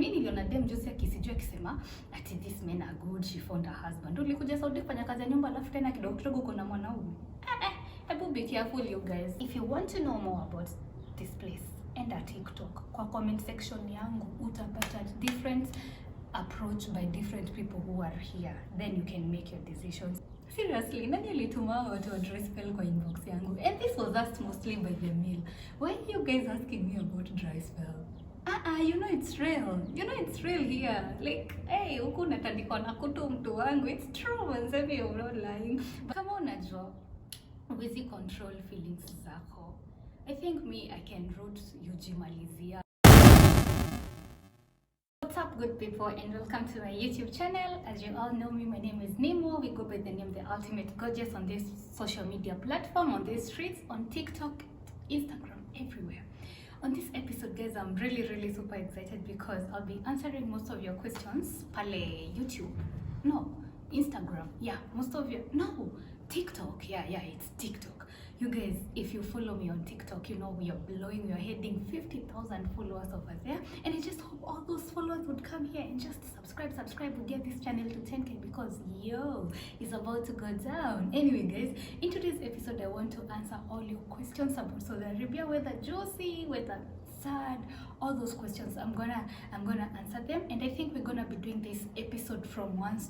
mimi niliona dem juzi akisijua akisema ati this men are good, she found a husband. Ulikuja Saudi kufanya kazi ya nyumba alafu tena kidogo kidogo kuna mwanaume. Hebu be careful you guys. If you want to know more about this place, enda TikTok. Kwa comment section yangu utapata different approach by different people who are here. Then you can make your decisions. Seriously, nani alituma watu wa dry spell kwa inbox yangu? And this was asked mostly by the mail. Why are you guys asking me about dry spell? You know it's real. You know it's real here. Like, hey, huku natandikwa na kutu mtu wangu. It's true, manzevi, you're not lying. But kama unajua, huwezi control feelings zako. I think me, I can root Ujimalizia. What's up, good people, and welcome to my YouTube channel. As you all know me, my name is Nemo. We go by the name The Ultimate Gorgeous on this social media platform, on these streets, on TikTok, Instagram, everywhere. On this episode, guys, I'm really super excited because I'll be answering most of your questions pale YouTube. No, Instagram. Yeah, most of you. No, TikTok. Yeah, it's TikTok. You guys, if you follow me on TikTok, you know we are blowing. We are heading 50,000 followers over there, and I just hope all those followers would come here and just subscribe. We'll get this channel to 10K because it's about to go down. Anyway, guys, in today's episode, I want to answer all your questions about Saudi Arabia, whether juicy, whether sad, all those questions. I'm gonna answer them, and I think we're gonna be doing this episode from once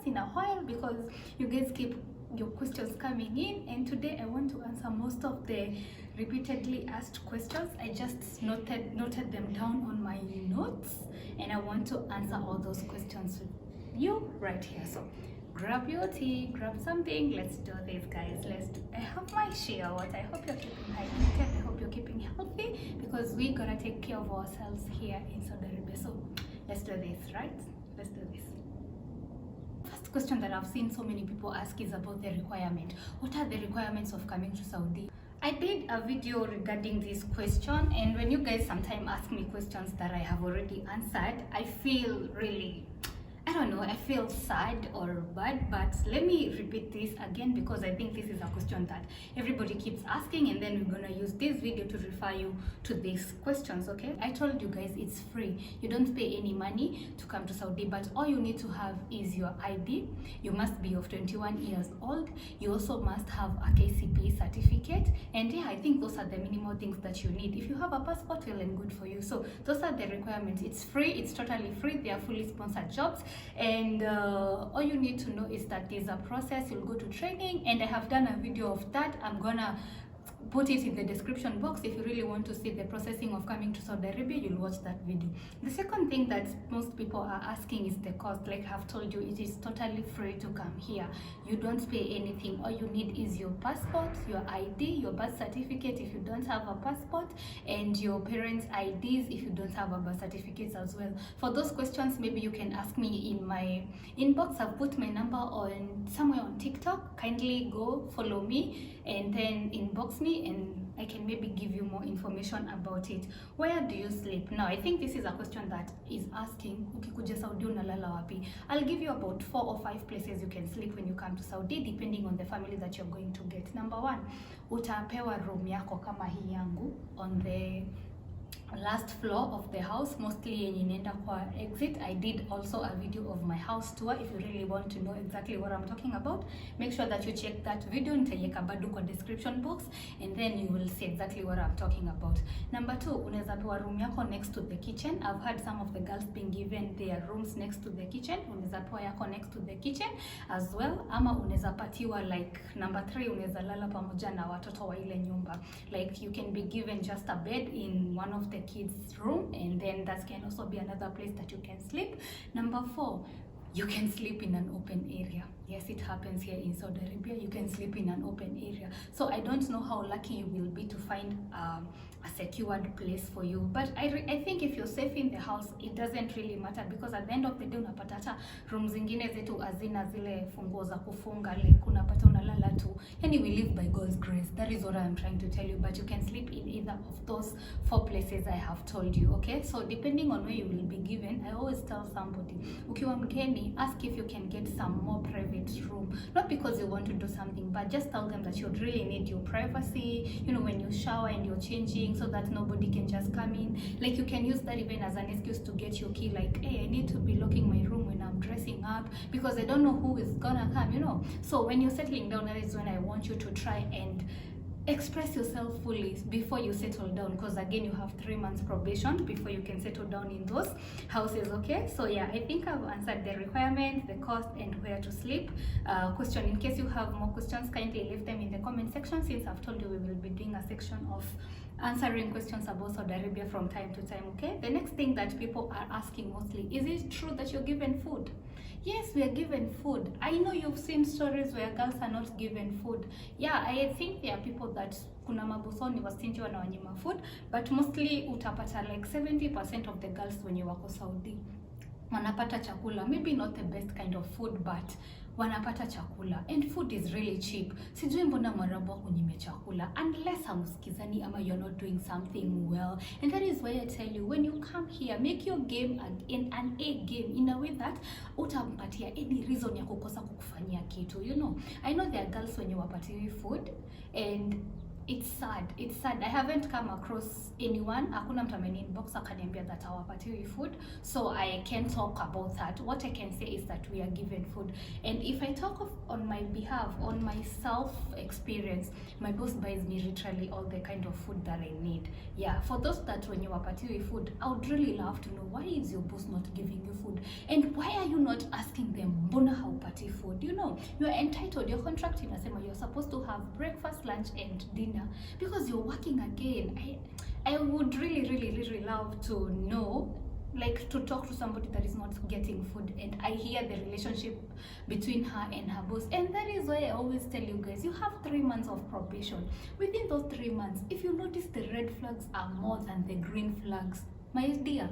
in a while because you guys keep your questions coming in, and today I want to answer most of the repeatedly asked questions. I just noted them down on my notes, and I want to answer all those questions with you right here. So grab your tea, grab something, let's do this, guys. I have my shea water. I hope you're keeping hydrated, I hope you're keeping healthy, because we gotta take care of ourselves here in Saudi Arabia. So let's do this, right? Let's do this. First question that I've seen so many people ask is about the requirement. What are the requirements of coming to Saudi? I did a video regarding this question, and when you guys sometimes ask me questions that I have already answered, I feel really, I don't know, I feel sad or bad, but let me repeat this again because I think this is a question that everybody keeps asking, and then we're gonna use this video to refer you to these questions, okay? I told you guys it's free. You don't pay any money to come to Saudi, but all you need to have is your ID. You must be of 21 years old. You also must have a KCPE certificate, and yeah, I think those are the minimal things that you need. If you have a passport, well and good for you. So those are the requirements. It's free, it's totally free. They are fully sponsored jobs. And all you need to know is that there's a process. You'll go to training, and I have done a video of that. I'm gonna put it in the description box. If you really want to see the processing of coming to Saudi Arabia, you'll watch that video. The second thing that most people are asking is the cost. Like I've told you, it is totally free to come here. You don't pay anything. All you need is your passport, your ID, your birth certificate if you don't have a passport, and your parents' IDs if you don't have a birth certificate as well. For those questions, maybe you can ask me in my inbox. I've put my number on somewhere on TikTok. Kindly go follow me and then inbox me, and I can maybe give you more information about it. Where do you sleep? Now, I think this is a question that is asking, ukikuja Saudi unalala wapi? I'll give you about 4 or 5 places you can sleep when you come to Saudi, depending on the family that you're going to get. Number 1, utapewa room yako kama hii yangu on the last floor of the house, mostly yenye inaenda kwa exit. I did also a video of my house tour. If you really want to know exactly what I'm talking about, make sure that you check that video. Nitaiweka bado kwa description box, and then you will see exactly what I'm talking about. Number 2, unaweza pewa room yako next to the kitchen. I've had some of the girls being given their rooms next to the kitchen. Unaweza pewa yako next to the kitchen as well, ama unaweza patiwa like number 3, unaweza lala pamoja na watoto wa ile nyumba. Like you can be given just a bed in one of the kids' room, and then that can also be another place that you can sleep. Number 4, you can sleep in an open area. Yes, it happens here in Saudi Arabia. You can sleep in an open area. So I don't know how lucky you will be to find a secured place for you, but I think if you're safe in the house, it doesn't really matter, because at the end of the day unapata hata room zingine zetu azina zile funguo za kufunga, like unapata unalala tu. Yani we live by God's grace. That is what I'm trying to tell you, but you can sleep in either of those 4 places I have told you, okay? So depending on where you will be given, I always tell somebody, ukiwa mgeni, ask if you can get some more privacy private room, not because you want to do something, but just tell them that you really need your privacy, you know, when you shower and you're changing, so that nobody can just come in. Like, you can use that even as an excuse to get your key, like, hey, I need to be locking my room when I'm dressing up because I don't know who is gonna come, you know. So when you're settling down, that is when I want you to try and express yourself fully before you settle down, because again, you have 3 months probation before you can settle down in those houses. Okay, so yeah, I think I've answered the requirements, the cost, and where to sleep question. In case you have more questions, kindly leave them in the comment section, since I've told you we will be doing a section of answering questions about Saudi Arabia from time to time. Okay, the next thing that people are asking mostly, is it true that you're given food? Yes, we are given food. I know you've seen stories where girls are not given food. Yeah, I think there are people that kuna mabusoni wastinji wanawanyima food, but mostly utapata like 70% of the girls when you wako Saudi wanapata chakula, maybe not the best kind of food, but wanapata chakula, and food is really cheap. Sijui mbona Mwarabu akunyime chakula unless hamsikizani ama you're not doing something well. And that is why I tell you, when you come here, make your game an A game in a way that utampatia any reason ya kukosa kukufanyia kitu, you know. I know there are girls when you wapatiwi food, and it's sad. I haven't come across anyone, hakuna mtu ameni inbox akaniambia that hawapatiwi food, so I can't talk about that. What I can say is that we are given food, and if I talk on my behalf, on my self experience, my boss buys me literally all the kind of food that I need. Yeah, for those that when you wapatiwi food, I would really love to know, why is your boss not giving you food, and why are you not asking them mbona haupati food? You know, you are entitled, your contract inasema you're supposed to have breakfast, lunch, and dinner, because you're working again. I would really love to know, like, to talk to somebody that is not getting food, and I hear the relationship between her and her boss. And that is why I always tell you guys, you have 3 months of probation. Within those 3 months, if you notice the red flags are more than the green flags, my dear,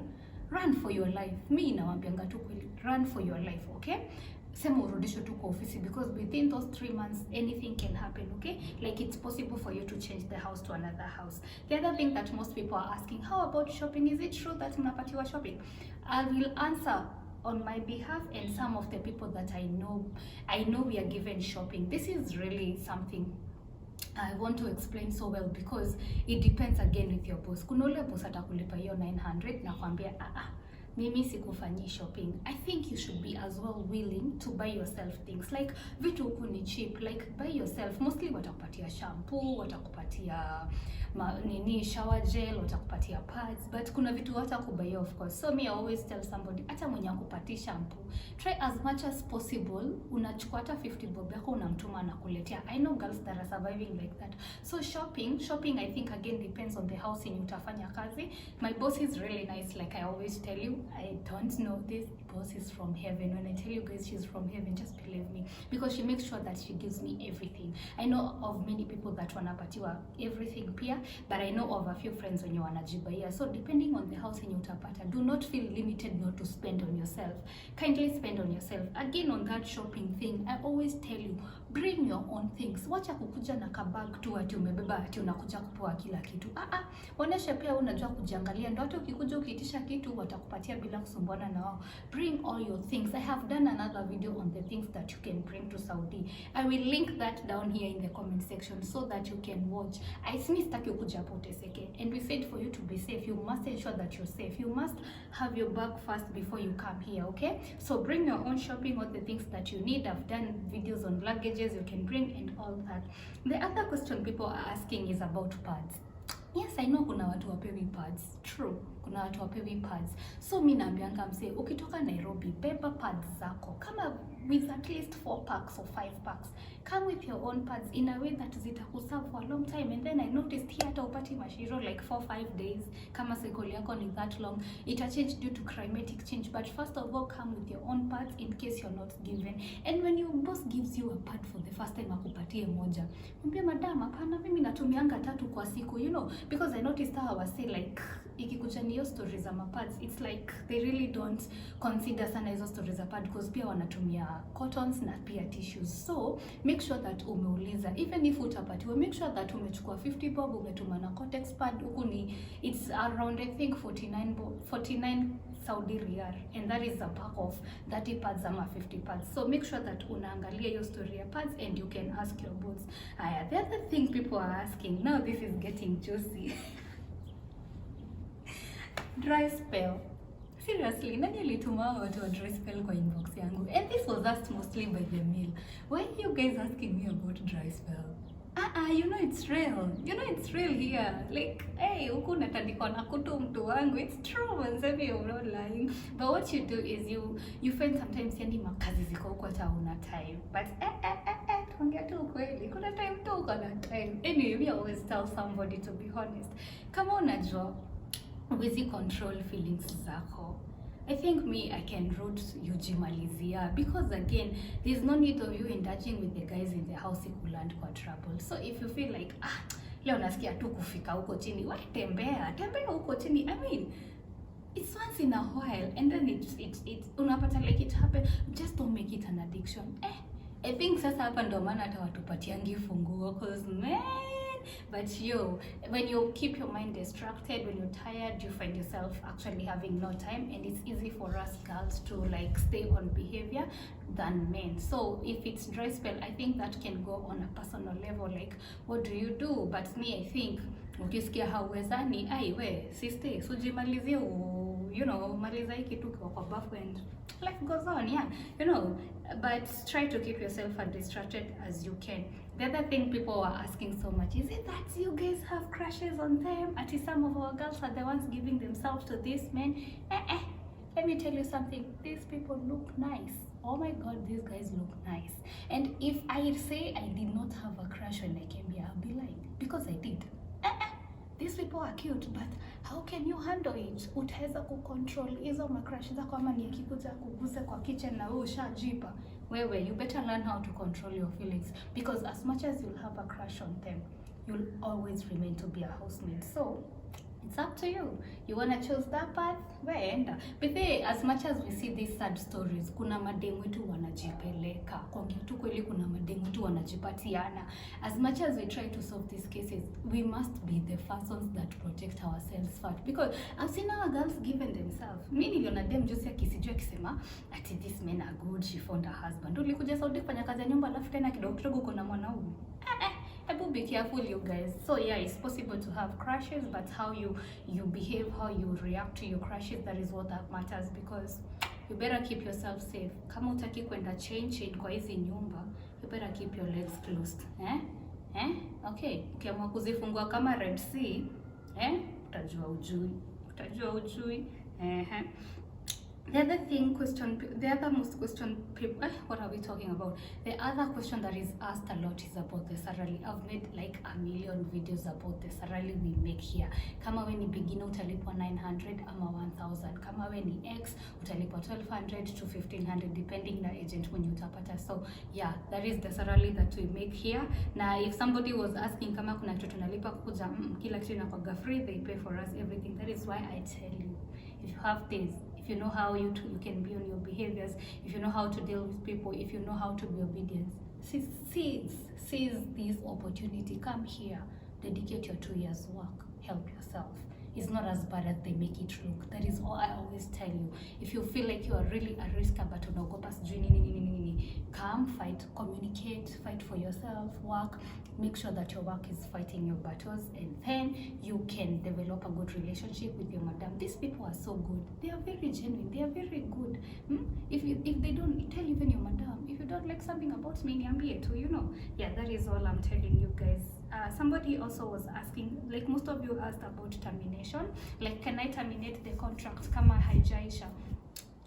run for your life. Me nawambianga tu kweli, run for your life, okay? Sema urudisho tu kwa ofisi, because within those 3 months anything can happen. Okay, like it's possible for you to change the house to another house. The other thing that most people are asking, how about shopping? Is it true that mnapatiwa shopping? I will answer on my behalf and some of the people that I know we are given shopping. This is really something I want to explain so well, because it depends again with your boss. Kuna ule boss atakulipa hiyo 900 na kwambia mimi sikufanyi shopping. I think you should be as well willing to buy yourself things. Like, vitu huku ni cheap, like buy yourself. Mostly watakupatia shampoo, watakupatia shower gel, watakupatia pads, but kuna vitu watakubuy of course. So me I always tell somebody, hata mwenye akupati shampoo, try as much as possible unachukua hata 50 bob yako unamtuma na kuletea. I know girls that are surviving like that. So shopping I think again depends on the house in utafanya kazi. My boss is really nice, like I always tell you. I don't know, this boss is from heaven. When I tell you guys she's from heaven, just believe me, because she makes sure that she gives me everything. I know of many people that wanapatiwa everything pia, but I know of a few friends when you wanajibaiya. So depending on the house in utapata, do not feel limited not to spend on yourself. Kindly spend on yourself. Again, on that shopping thing, I always tell you, bring your own things. Wacha kukuja na kabag tu ati umebeba ati unakuja kupoa kila kitu. Onesha pia unajua kujiangalia, ndio hata ukikuja ukiitisha kitu watakupatia bila kusumbuana na wao. Bring all your things. I have done another video on the things that you can bring to Saudi. I will link that down here in the comment section so that you can watch. I sitaki ukuja poteseke, and we said for you to be safe, you must ensure that you're safe. You must have your bag first before you come here, okay? So bring your own shopping, all the things that you need. I've done videos on luggages you can bring and all that. The other question people are asking is about pads. Yes, I know kuna watu wapewi pads. True, kuna watu wapewi pads. So mimi naambianga msee, ukitoka Nairobi, beba pads zako. Kama with at least 4 packs or 5 packs. Come with your own pads in a way that zitakuserve for a long time. And then I noticed here hata upati mashiro like 4-5 days. Kama cycle yako ni that long, ita change due to climatic change. But first of all, come with your own pads in case you're not given. And when your boss gives you a pad for the first time, akupatie moja, mwambie madam, hapana, mimi natumianga 3 kwa siku, you know, because I noticed how I say like ikikucha ni hiyo stories za mapads, it's like they really don't consider sana hizo stories za pad because pia wanatumia cottons na pia tissues. So make sure that umeuliza, even if utapatiwa, make sure that umechukua 50 bob umetuma na Cortex pad. Huku ni it's around I think 49 Saudi riyal, and that is a pack of 30 pads ama 50 pads. So make sure that unaangalia your story ya pads and you can ask your boss. The other thing people are asking, now this is getting juicy. Dry spell. Seriously, nani alituma watu wa dry spell kwa inbox yangu? And this was asked mostly by the mail. Why are you guys asking me about dry spell? You know it's real. You know it's real here. Like, hey, huku unatandikwa na kutu mtu wangu. It's true, manzebi, you're not lying. But what you do is you find sometimes yani makazi ziko huko hata una time. But tuongea tu kweli. Kuna time tu uko na time. Anyway, we always tell somebody to be honest. Kama unajua huwezi control feelings zako, I think I can root ujimalizia, because again there's no need of you indulging with the guys in the house ikuland kwa trouble. So if you feel like leo nasikia tu kufika huko chini, tembea huko chini. I mean, it's once in a while, and then it unapata like it happen. Just don't make it an addiction. I think sasa hapa ndo maana hata watupatiangi funguo, cause man. But when you keep your mind distracted, when you're tired, you find yourself actually having no time, and it's easy for us girls to like stay on behavior than men. So if it's dry spell, I think that can go on a personal level, like what do you do? But me, I think ukisikia hauwezani, we sister, sujimalizie, maliza hiki tu kwa bafu and life goes on, but try to keep yourself as distracted as you can. The other thing people are asking so much, is it that you guys have crushes on them? At least some of our girls are the ones giving themselves to this man. Let me tell you something, these people look nice. Oh my god, these guys look nice. And if I say I did not have a crush when I came here, I'll be lying, because I did. These people are cute, but how can you handle it? Utaweza kucontrol hizo macrush zako, ama ni akikuja kuguza kwa kitchen na wewe ushajipa? Wewe, you better learn how to control your feelings, because as much as you'll have a crush on them, you'll always remain to be a housemate. So it's up to you. You wanna choose that path? Weenda. But as much as we see these sad stories, kuna mademu wetu wanajipeleka. Kuongea tu kweli, kuna mademu wetu wanajipatiana. As much as we try to solve these cases, we must be the first ones that protect ourselves first. Because I've seen our girls given themselves. Mimi niliona dem juzi akisijua akisema ati this men are good, she found a husband. Ulikuja Saudi kufanya kazi ya nyumba alafu tena kidogo kidogo kuna mwanaume. Be careful, you guys. So yeah, it's possible to have crushes, but how you behave, how you react to your crushes, that is what that matters, because you better keep yourself safe. Kama utaki kwenda chain kwa hizi nyumba, you better keep your legs closed. Okay, ukiamua kuzifungua kama Red Sea, utajua ujui. The other most question people, what are we talking about? The other question that is asked a lot is about the salary. I've made like a million videos about the salary we make here. Kama we ni beginner utalipwa 900 ama 1000. Kama we ni X utalipwa 1200 to 1500 depending na agent when utapata. So yeah, that is the salary that we make here. Now if somebody was asking kama kuna kitu tunalipa kuja, kila kitu inakuwa free, they pay for us everything. That is why I tell you, if you have this, if you know how you can be on your behaviors, if you know how to deal with people, if you know how to be obedient, seize this opportunity. Come here, dedicate your 2 years work, help yourself. It's not as bad as they make it look. That is all I always tell you. If you feel like you are really a risker but unaogopa sijui nini, come, fight, communicate, fight for yourself, work, make sure that your work is fighting your battles, and then you can develop a good relationship with your madam. These people are so good. They are very genuine. They are very good. If they don't tell even your madam, if you don't like something about me, niambie too, Yeah, that is all I'm telling you guys. Somebody also was asking, like most of you asked about termination, like can I terminate the contract kama haijaisha?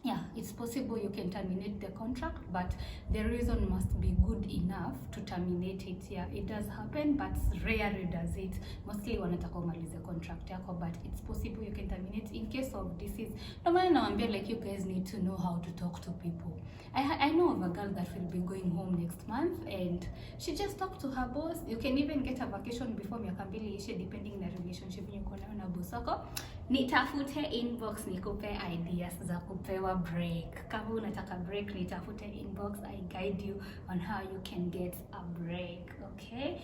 Yeah, it's possible you can terminate the contract, but the reason must be good enough to terminate it. Yeah, it does happen, but rarely does it. Mostly wanataka umalize contract yako, but it's possible you can terminate in case of disease. No matter naambia, like you guys need to know how to talk to people. I know of a girl that will be going home next month, and she just talked to her boss. You can even get a vacation before miaka mbili ishe, depending na relationship yako na boss wako. Nitafute inbox nikupe ideas za kupewa break. Kama unataka break, nitafute inbox, I guide you on how you can get a break. Okay?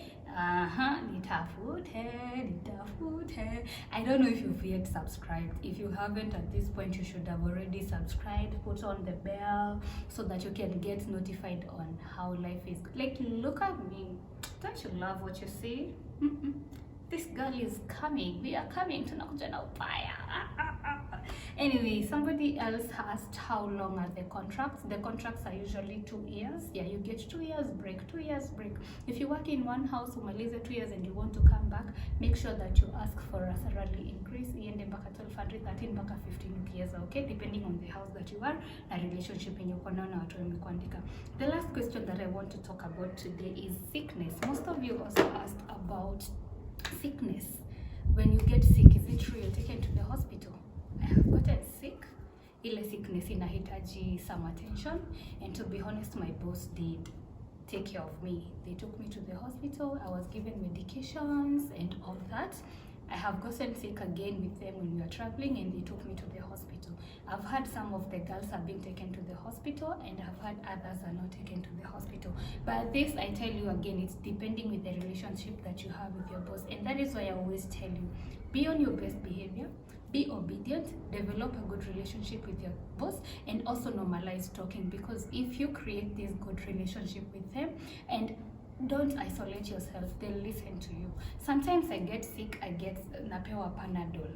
Nitafute. I don't know if you've yet subscribed. If you haven't at this point, you should have already subscribed. Put on the bell so that you can get notified on how life is. Like, look at me. Don't you love what you see? This girl is coming. We are coming to Nakuja na Upaya. Anyway, somebody else asked how long are the contracts. The contracts are usually 2 years. Yeah, you get 2 years break, 2 years break. If you work in one house, umalize 2 years and you want to come back, make sure that you ask for a salary increase. Iende mpaka 1200, 13 mpaka 15 years, okay? Depending on the house that you are, na relationship yenye uko nayo na watu wamekuandika. The last question that I want to talk about today is sickness. Most of you also asked about sickness. When you get sick, is it true you're taken to the hospital? I have gotten sick. Ile sickness inahitaji some attention, and to be honest, my boss did take care of me. They took me to the hospital. I was given medications and all that. I have gotten sick again with them when we were traveling, and they took me to the hospital. I've had some of the girls have been taken to the hospital, and I've had others are not taken to the hospital. But this, I tell you again, it's depending with the relationship that you have with your boss. And that is why I always tell you, be on your best behavior, be obedient, develop a good relationship with your boss, and also normalize talking, because if you create this good relationship with them and don't isolate yourself, they'll listen to you. Sometimes I get sick, I get napewa Panadol.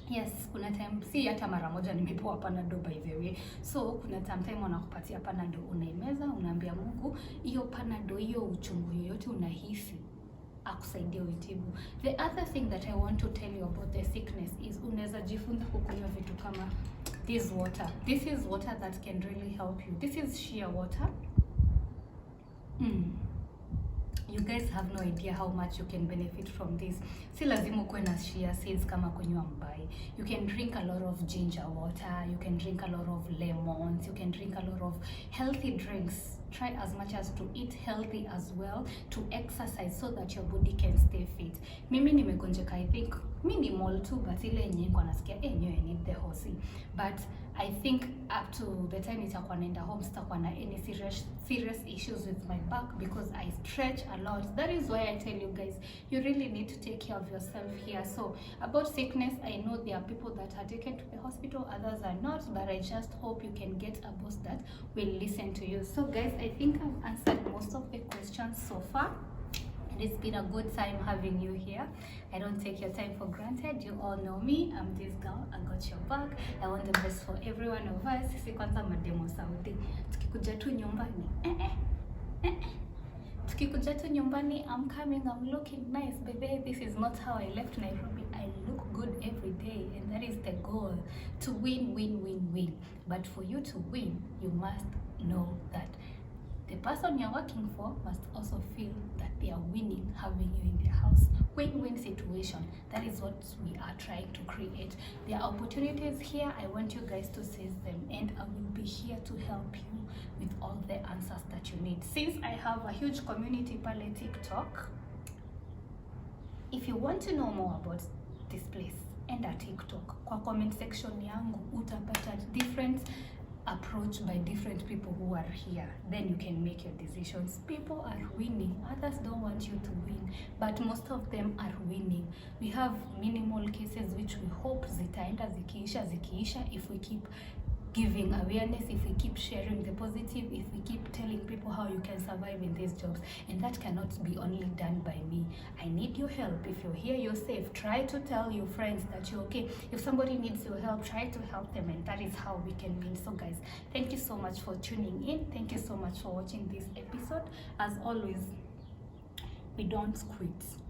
Yes, kuna time, si hata mara moja nimepewa Panadol by the way. So kuna time wanakupatia Panadol, unaimeza, unaambia Mungu, hiyo Panadol, hiyo uchungu yoyote unahisi akusaidia utibu. The other thing that I want to tell you about the sickness is unaweza jifunza kukunywa vitu kama this water. This is water that can really help you. This is shea water. You guys have no idea how much you can benefit from this. Si lazima kuwe na shea seeds kama kunywa mbai. You can drink a lot of ginger water, you can drink a lot of lemons, you can drink a lot of healthy drinks. Try as much as to eat healthy as well, to exercise so that your body can stay fit. Mimi nimegonjeka, I think minimal too, but ile yenye niko nasikia enyewe I need the hosi. But I think up to the time nitakuwa naenda home sitakuwa na any serious issues with my back, because I stretch a lot. That is why I tell you guys, you really need to take care of yourself here. So about sickness, I know there are people that are taken to the hospital, others are not, but I just hope you can get a boss that will listen to you. So guys, I think I've answered most of the questions so far. It's been a good time having you here. I don't take your time for granted. You all know me. I'm this girl. I got your back. I want the best for every one of us. Sisi kwanza mademo Saudi. Tukikuja tu nyumbani. Tukikuja tu nyumbani, I'm coming, I'm looking nice. Baby, this is not how I left Nairobi. I look good every day, and that is the goal. To win, win, win, win. But for you to win, you must know that the person you're working for must also feel that they are winning having you in their house. Win-win situation. That is what we are trying to create. There are opportunities here. I want you guys to seize them, and I will be here to help you with all the answers that you need. Since I have a huge community pale TikTok, if you want to know more about this place, enda TikTok. Kwa comment section yangu utapata different approach by different people who are here. Then you can make your decisions. People are winning, others don't want you to win, but most of them are winning. We have minimal cases which we hope zitaenda zikiisha if we keep giving awareness, if we keep sharing the positive, if we keep telling people how you can survive in these jobs. And that cannot be only done by me. I need your help. If you're here, you're safe, try to tell your friends that you're okay. If somebody needs your help, try to help them, and that is how we can win. So guys, thank you so much for tuning in. Thank you so much for watching this episode. As always, we don't quit,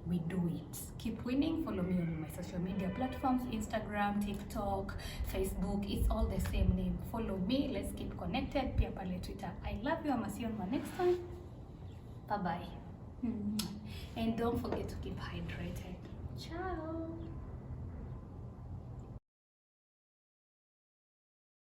we do it. Keep winning. Follow me on my social media platforms, Instagram, TikTok, Facebook. It's all the same name. Follow me. Let's keep connected. Pia pale Twitter. I love you. I'll see you on my next time. Bye bye. And don't forget to keep hydrated. Ciao.